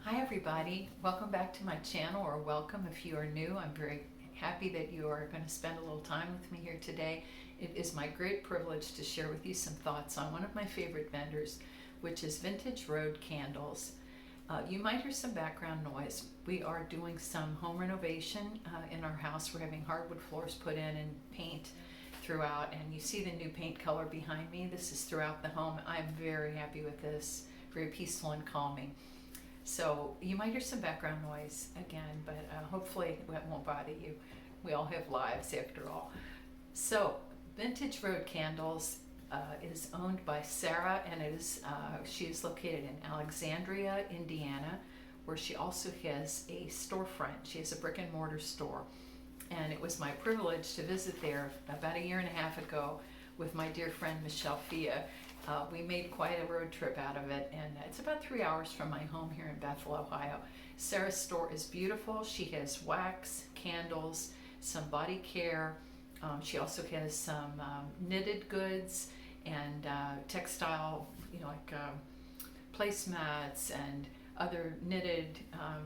Hi everybody, welcome back to my channel, or welcome if you are new. I'm very happy that you are going to spend a little time with me here today. It is my great privilege to share with you some thoughts on one of my favorite vendors, which is Vintage Road Candles. You might hear some background noise. We are doing some home renovation in our house. We're having hardwood floors put in and paint throughout, and you see the new paint color behind me. This is throughout the home. I'm very happy with this, very peaceful and calming. So you might hear some background noise again, but hopefully it won't bother you. We all have lives after all. So Vintage Road Candles is owned by Sarah, and she is located in Alexandria, Indiana, where she also has a storefront. She has a brick and mortar store, and it was my privilege to visit there about a year and a half ago with my dear friend Michelle Fia. We made quite a road trip out of it, and it's about 3 hours from my home here in Bethel, Ohio. Sarah's store is beautiful. She has wax, candles, some body care. She also has some knitted goods and textile, like placemats and other knitted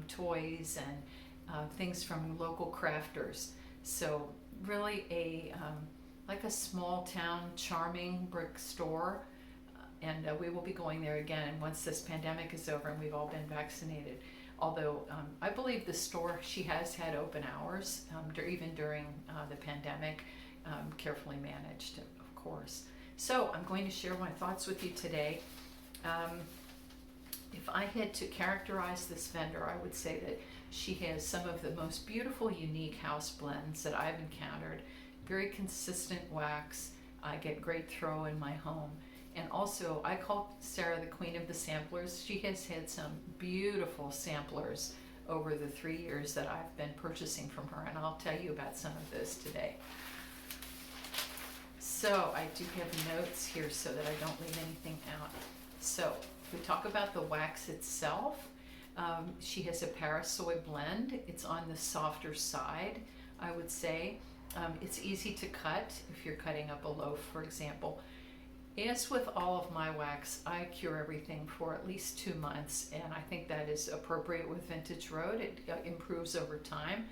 toys and things from local crafters. So really like a small town, charming brick store. And we will be going there again once this pandemic is over and we've all been vaccinated. Although I believe the store, she has had open hours even during the pandemic, carefully managed, of course. So I'm going to share my thoughts with you today. If I had to characterize this vendor, I would say that she has some of the most beautiful, unique house blends that I've encountered. Very consistent wax. I get great throw in my home. And also, I call Sarah the queen of the samplers. She has had some beautiful samplers over the 3 years that I've been purchasing from her, and I'll tell you about some of those today. So I do have notes here so that I don't leave anything out. So if we talk about the wax itself, she has a parasoy blend. It's on the softer side, I would say. It's easy to cut if you're cutting up a loaf, for example. As with all of my wax, I cure everything for at least 2 months, and I think that is appropriate with Vintage Road. It improves over time.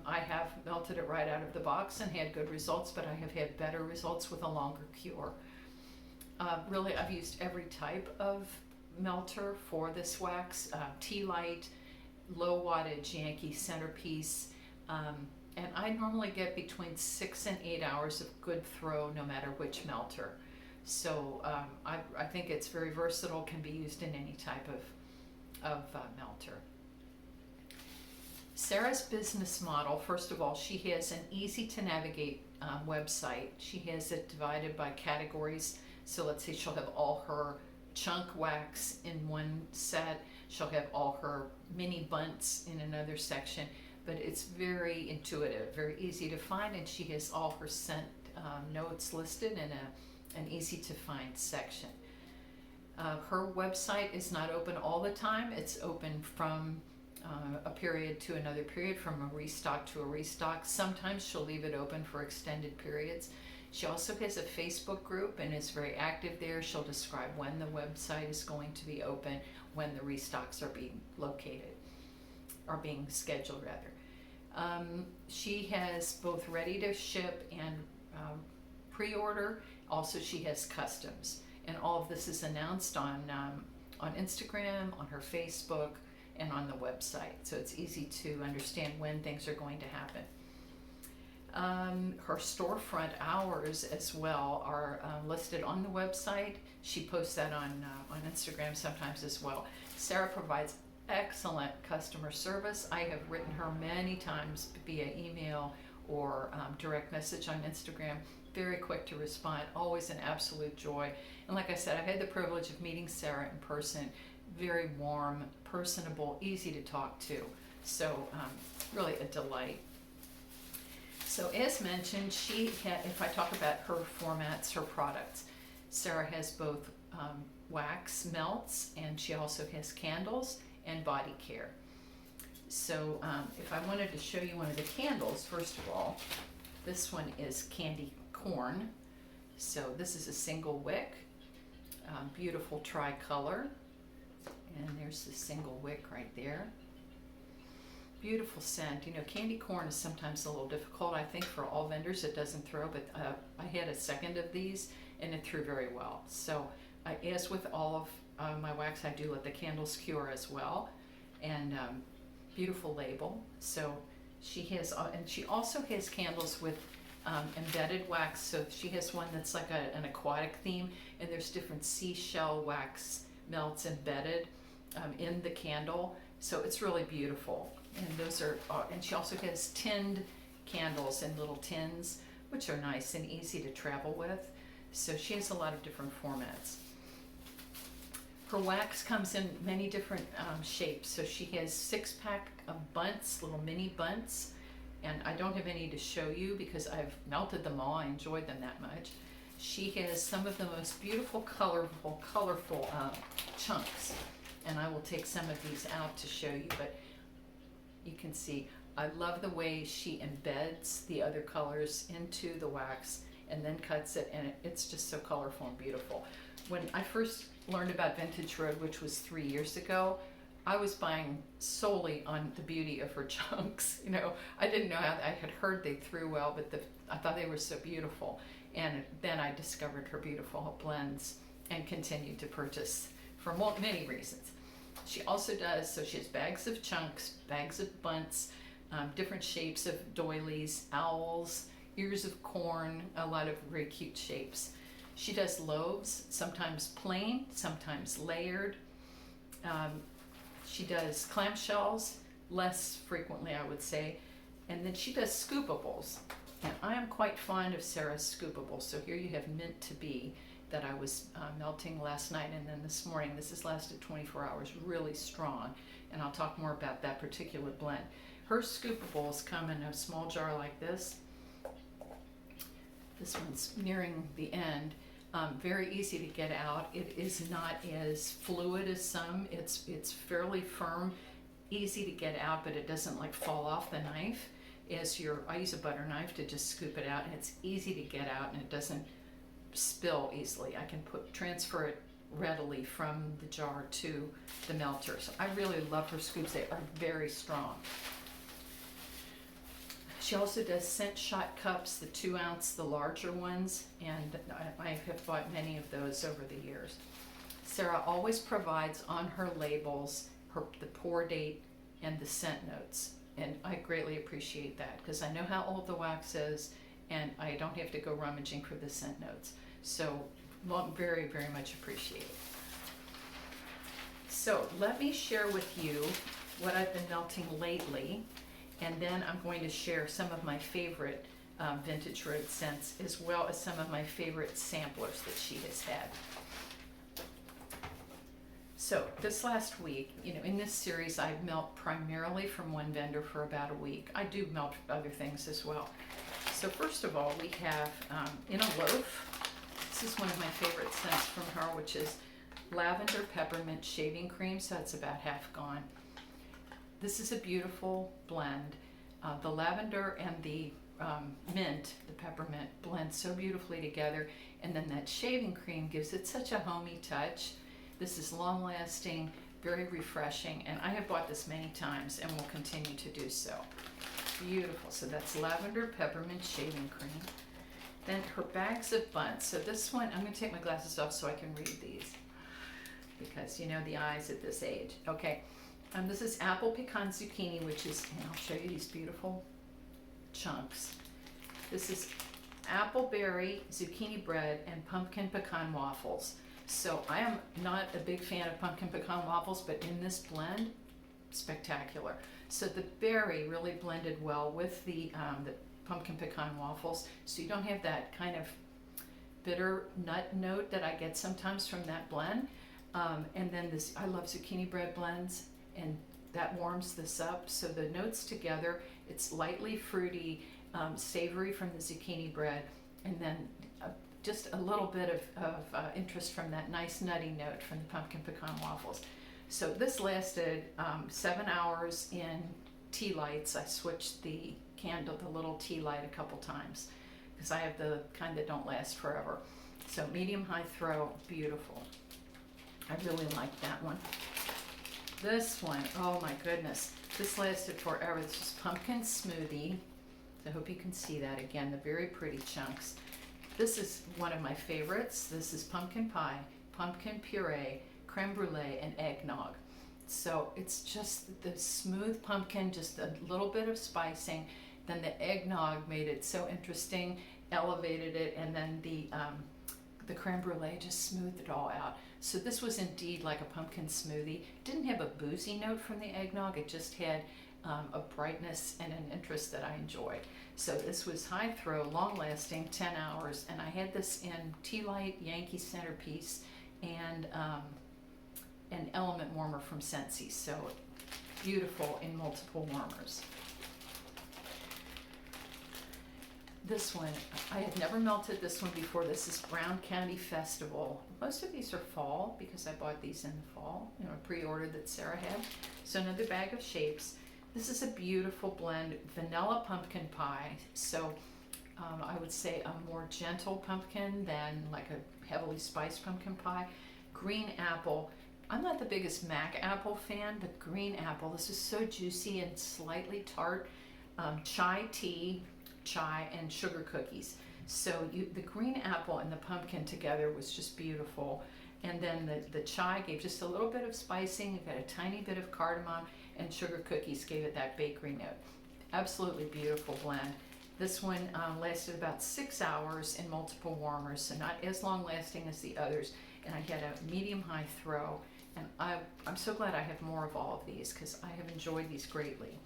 I have melted it right out of the box and had good results, but I have had better results with a longer cure. Really, I've used every type of melter for this wax, tea light, low wattage Yankee centerpiece, and I normally get between 6 and 8 hours of good throw no matter which melter. So I think it's very versatile, can be used in any type of melter. Sarah's business model, first of all, she has an easy to navigate website. She has it divided by categories. So let's say she'll have all her chunk wax in one set. She'll have all her mini bunts in another section. But it's very intuitive, very easy to find, and she has all her scent notes listed in an easy to find section. Her website is not open all the time. It's open from a period to another period, from a restock to a restock. Sometimes she'll leave it open for extended periods. She also has a Facebook group and is very active there. She'll describe when the website is going to be open, when the restocks are being scheduled rather. She has both ready to ship and pre-order. Also, she has customs, and all of this is announced on Instagram, on her Facebook, and on the website. So it's easy to understand when things are going to happen. Her storefront hours as well are listed on the website. She posts that on Instagram sometimes as well. Sarah provides excellent customer service. I have written her many times via email or direct message on Instagram. Very quick to respond, always an absolute joy. And like I said, I've had the privilege of meeting Sarah in person. Very warm, personable, easy to talk to. So really a delight. So as mentioned, if I talk about her formats, her products, Sarah has both wax melts, and she also has candles and body care. So if I wanted to show you one of the candles, first of all, this one is candy corn. So this is a single wick, beautiful tricolor, And there's the single wick right there. Beautiful scent. You know, candy corn is sometimes a little difficult. I think for all vendors it doesn't throw, but I had a second of these and it threw very well. So as with all of my wax, I do let the candles cure as well. And beautiful label. So she has, and she also has candles with embedded wax. So she has one that's like an aquatic theme, and there's different seashell wax melts embedded in the candle. So it's really beautiful. And those are, and she also has tinned candles in little tins, which are nice and easy to travel with. So she has a lot of different formats. Her wax comes in many different shapes. So she has 6-pack of bunts, little mini bunts. And I don't have any to show you because I've melted them all. I enjoyed them that much. She has some of the most beautiful, colorful chunks. And I will take some of these out to show you, but you can see, I love the way she embeds the other colors into the wax and then cuts it, and it's just so colorful and beautiful. When I first learned about Vintage Road, which was 3 years ago, I was buying solely on the beauty of her chunks. You know, I didn't know how, I had heard they threw well, but I thought they were so beautiful. And then I discovered her beautiful blends and continued to purchase for many reasons. She also does, so she has bags of chunks, bags of bunts, different shapes of doilies, owls, ears of corn, a lot of very cute shapes. She does loaves, sometimes plain, sometimes layered. She does clamshells, less frequently I would say. And then she does scoopables. And I am quite fond of Sarah's scoopables. So here you have Mint to Be that I was melting last night, and then this morning. This has lasted 24 hours, really strong. And I'll talk more about that particular blend. Her scoopables come in a small jar like this. This one's nearing the end. Very easy to get out. It is not as fluid as some. It's fairly firm, easy to get out, but it doesn't like fall off the knife. I use a butter knife to just scoop it out, and it's easy to get out, and it doesn't spill easily. I can transfer it readily from the jar to the melter. So I really love her scoops. They are very strong. She also does scent shot cups, the 2-ounce, the larger ones, and I have bought many of those over the years. Sarah always provides on her labels the pour date and the scent notes, and I greatly appreciate that because I know how old the wax is, and I don't have to go rummaging for the scent notes. So very, very much appreciated. So let me share with you what I've been melting lately. And then I'm going to share some of my favorite Vintage Road scents, as well as some of my favorite samplers that she has had. So this last week, you know, in this series, I melt primarily from one vendor for about a week. I do melt other things as well. So first of all, we have in a loaf, this is one of my favorite scents from her, which is Lavender Peppermint Shaving Cream. So it's about half gone. This is a beautiful blend. The lavender and the mint, the peppermint, blend so beautifully together. And then that shaving cream gives it such a homey touch. This is long lasting, very refreshing. And I have bought this many times and will continue to do so. Beautiful. So that's lavender peppermint shaving cream. Then her bags of buns. So this one, I'm going to take my glasses off so I can read these. Because you know the eyes at this age. Okay. This is apple pecan zucchini, which is, and I'll show you these beautiful chunks. This is apple berry, zucchini bread, and pumpkin pecan waffles. So I am not a big fan of pumpkin pecan waffles, but in this blend, spectacular. So the berry really blended well with the pumpkin pecan waffles, so you don't have that kind of bitter nut note that I get sometimes from that blend. And then this, I love zucchini bread blends, and that warms this up. So the notes together, it's lightly fruity, savory from the zucchini bread, and then just a little bit of interest from that nice nutty note from the pumpkin pecan waffles. So this lasted 7 hours in tea lights. I switched the candle, the little tea light, a couple times because I have the kind that don't last forever. So medium high throw, beautiful. I really like that one. This one, oh my goodness, this lasted forever. This is pumpkin smoothie. I hope you can see that again, the very pretty chunks. This is one of my favorites. This is pumpkin pie, pumpkin puree, creme brulee, and eggnog. So it's just the smooth pumpkin, just a little bit of spicing. Then the eggnog made it so interesting, elevated it, and then the creme brulee just smoothed it all out. So this was indeed like a pumpkin smoothie. It didn't have a boozy note from the eggnog. It just had a brightness and an interest that I enjoyed. So this was high throw, long lasting, 10 hours, and I had this in tea light, Yankee centerpiece, and an element warmer from Scentsy. So beautiful in multiple warmers. This one, I had never melted this one before. This is Brown County Festival. Most of these are fall because I bought these in the fall, pre-ordered that Sarah had. So another bag of shapes. This is a beautiful blend, vanilla pumpkin pie. So I would say a more gentle pumpkin than like a heavily spiced pumpkin pie. Green apple. I'm not the biggest Mac apple fan, but green apple. This is so juicy and slightly tart. Chai tea, chai, and sugar cookies. So the green apple and the pumpkin together was just beautiful. And then the chai gave just a little bit of spicing. It got a tiny bit of cardamom, and sugar cookies gave it that bakery note. Absolutely beautiful blend. This one lasted about 6 hours in multiple warmers, so not as long lasting as the others. And I had a medium-high throw, and I'm so glad I have more of all of these because I have enjoyed these greatly.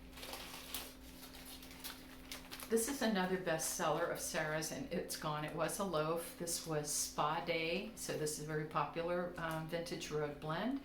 This is another bestseller of Sarah's, and it's gone. It was a loaf. This was Spa Day, so this is a very popular vintage road blend.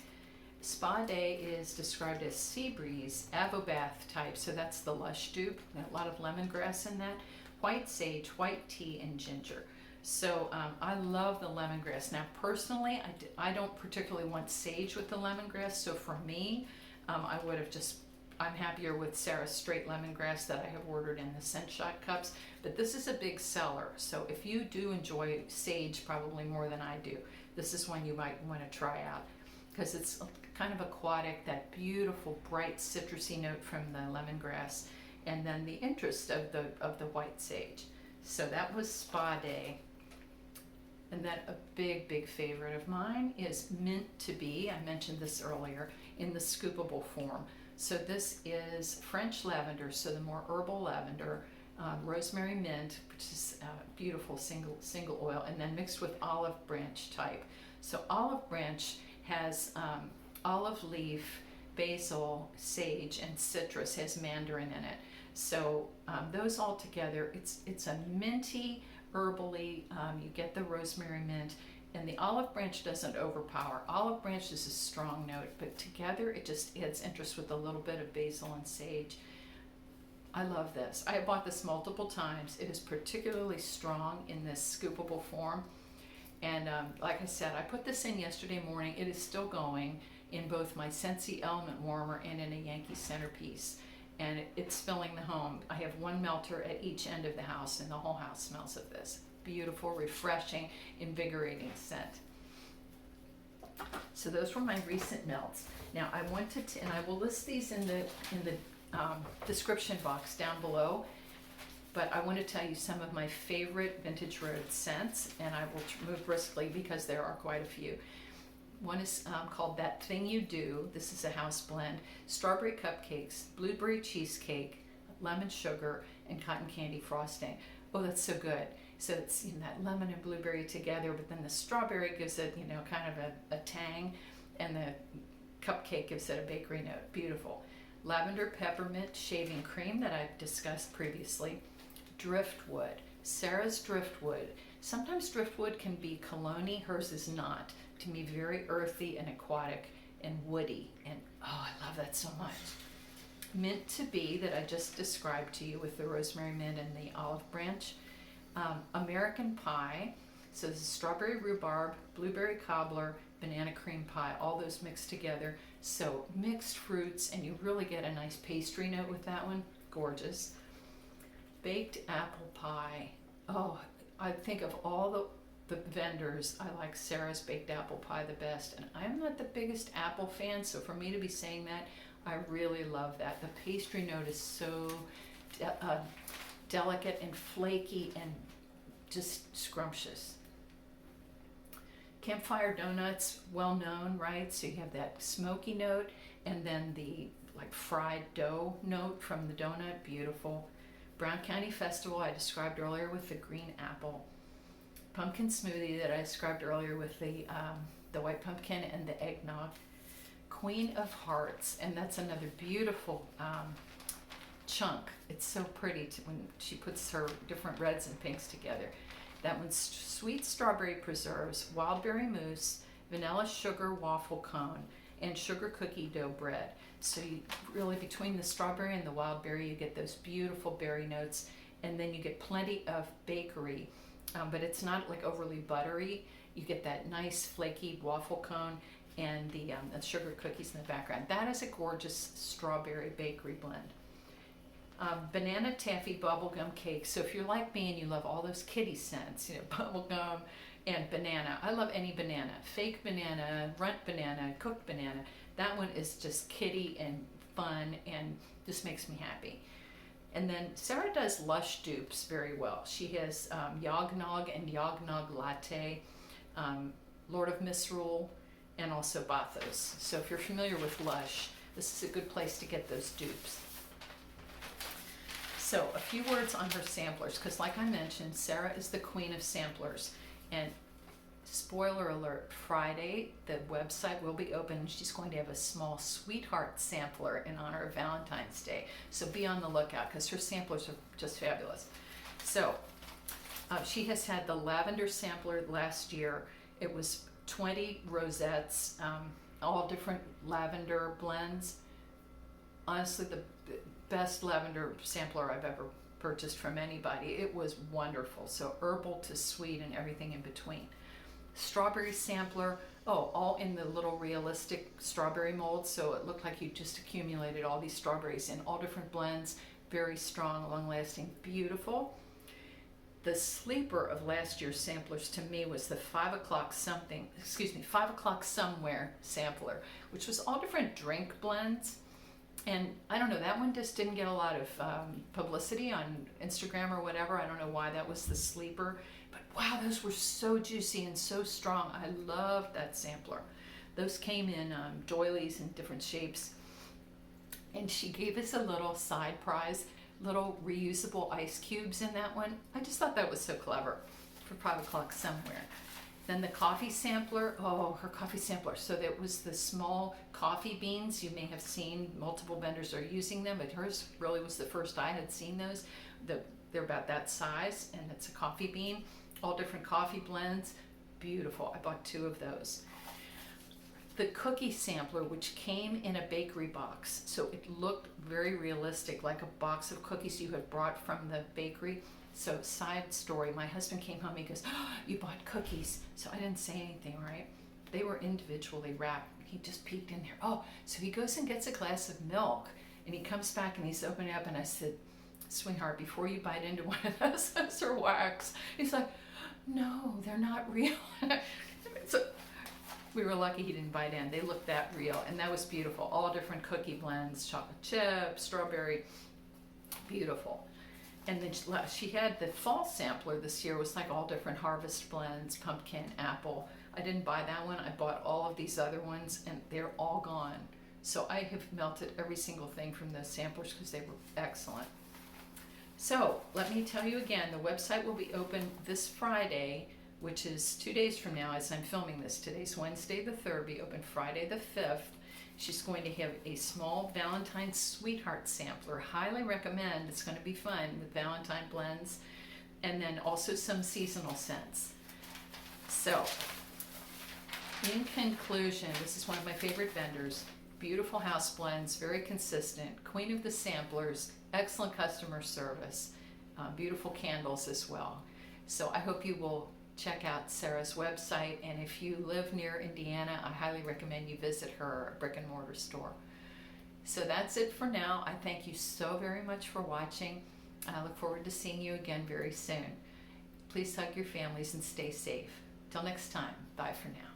Spa Day is described as sea breeze, avobath type, so that's the lush dupe. A lot of lemongrass in that. White sage, white tea, and ginger. So I love the lemongrass. Now personally, I don't particularly want sage with the lemongrass, so for me, I would have just, I'm happier with Sarah's straight lemongrass that I have ordered in the scent shot cups, but this is a big seller. So if you do enjoy sage probably more than I do, this is one you might want to try out because it's kind of aquatic, that beautiful bright citrusy note from the lemongrass, and then the interest of the white sage. So that was Spa Day. And then a big favorite of mine is Mint to Be. I mentioned this earlier, in the scoopable form. So this is French lavender, so the more herbal lavender, rosemary mint, which is beautiful single oil, and then mixed with olive branch type. So olive branch has olive leaf, basil, sage, and citrus, has mandarin in it. So those all together, it's a minty, herbally, you get the rosemary mint, and the olive branch doesn't overpower. Olive branch is a strong note, but together it just adds interest with a little bit of basil and sage. I love this. I have bought this multiple times. It is particularly strong in this scoopable form. And like I said, I put this in yesterday morning. It is still going in both my Scentsy Element Warmer and in a Yankee centerpiece. And it's filling the home. I have one melter at each end of the house, and the whole house smells of this. Beautiful, refreshing, invigorating scent. So those were my recent melts. Now I wanted to, and I will list these in the description box down below, but I want to tell you some of my favorite vintage road scents, and I will move briskly because there are quite a few. One is called That Thing You Do. This is a house blend. Strawberry cupcakes, blueberry cheesecake, lemon sugar, and cotton candy frosting. Oh, that's so good. So it's that lemon and blueberry together, but then the strawberry gives it kind of a tang, and the cupcake gives it a bakery note. Beautiful. Lavender peppermint shaving cream that I've discussed previously. Driftwood. Sarah's driftwood. Sometimes driftwood can be cologne-y. Hers is not. To me, very earthy and aquatic and woody, and oh, I love that so much. Mint to Be that I just described to you with the rosemary mint and the olive branch. American Pie, so this is strawberry rhubarb, blueberry cobbler, banana cream pie, all those mixed together. So mixed fruits, and you really get a nice pastry note with that one. Gorgeous. Baked apple pie. Oh, I think of all the vendors, I like Sarah's baked apple pie the best, and I'm not the biggest apple fan, so for me to be saying that, I really love that. The pastry note is so delicate and flaky and just scrumptious. Campfire Donuts, well known, right? So you have that smoky note and then the like fried dough note from the donut, beautiful. Brown County Festival I described earlier with the green apple. Pumpkin smoothie that I described earlier with the white pumpkin and the eggnog. Queen of Hearts, and that's another beautiful chunk. It's so pretty when she puts her different reds and pinks together. That one's sweet strawberry preserves, wildberry mousse, vanilla sugar waffle cone, and sugar cookie dough bread. So you really, between the strawberry and the wildberry, you get those beautiful berry notes, and then you get plenty of bakery, but it's not like overly buttery. You get that nice flaky waffle cone and the sugar cookies in the background. That is a gorgeous strawberry bakery blend. Banana taffy bubblegum cake. So if you're like me and you love all those kitty scents, you know, bubblegum and banana. I love any banana. Fake banana, runt banana, cooked banana. That one is just kitty and fun and just makes me happy. And then Sarah does Lush dupes very well. She has Yognog and Yognog Latte, Lord of Misrule, and also Bathos. So if you're familiar with Lush, this is a good place to get those dupes. So a few words on her samplers, because like I mentioned, Sarah is the queen of samplers. And spoiler alert, Friday, the website will be open and she's going to have a small sweetheart sampler in honor of Valentine's Day. So be on the lookout because her samplers are just fabulous. So she has had the lavender sampler last year. It was 20 rosettes, all different lavender blends. Honestly, the best lavender sampler I've ever purchased from anybody. It was wonderful. So herbal to sweet and everything in between. Strawberry sampler, all in the little realistic strawberry mold. So it looked like you just accumulated all these strawberries in all different blends. Very strong, long lasting, beautiful. The sleeper of last year's samplers to me was the 5 o'clock somewhere sampler, which was all different drink blends. And I don't know, that one just didn't get a lot of publicity on Instagram or whatever. I don't know why that was the sleeper. But wow, those were so juicy and so strong. I loved that sampler. Those came in doilies in different shapes. And she gave us a little side prize, little reusable ice cubes in that one. I just thought that was so clever for 5 o'clock somewhere. Then the coffee sampler, her coffee sampler. So that was the small coffee beans. You may have seen multiple vendors are using them, but hers really was the first I had seen those. They're about that size, and it's a coffee bean, all different coffee blends. Beautiful. I bought 2 of those. The cookie sampler, which came in a bakery box. So it looked very realistic, like a box of cookies you had brought from the bakery. So side story, my husband came home, he goes, "Oh, you bought cookies." So I didn't say anything, right? They were individually wrapped. He just peeked in there. So he goes and gets a glass of milk and he comes back and he's opening it up and I said, "Sweetheart, before you bite into one of those are wax." He's like, "No, they're not real." So we were lucky he didn't bite in. They looked that real and that was beautiful. All different cookie blends, chocolate chip, strawberry, beautiful. And then she had the fall sampler this year, was like all different harvest blends, pumpkin, apple. I didn't buy that one. I bought all of these other ones and they're all gone. So I have melted every single thing from those samplers because they were excellent. So let me tell you again, the website will be open this Friday, which is 2 days from now as I'm filming this. Today's Wednesday the 3rd, be open Friday the 5th. She's going to have a small Valentine Sweetheart sampler. Highly recommend. It's going to be fun with Valentine blends. And then also some seasonal scents. So, in conclusion, this is one of my favorite vendors. Beautiful house blends, very consistent. Queen of the samplers, excellent customer service. Beautiful candles as well. So I hope you will check out Sarah's website, and if you live near Indiana, I highly recommend you visit her brick and mortar store. So that's it for now. I thank you so very much for watching. I look forward to seeing you again very soon. Please hug your families and stay safe. Till next time, bye for now.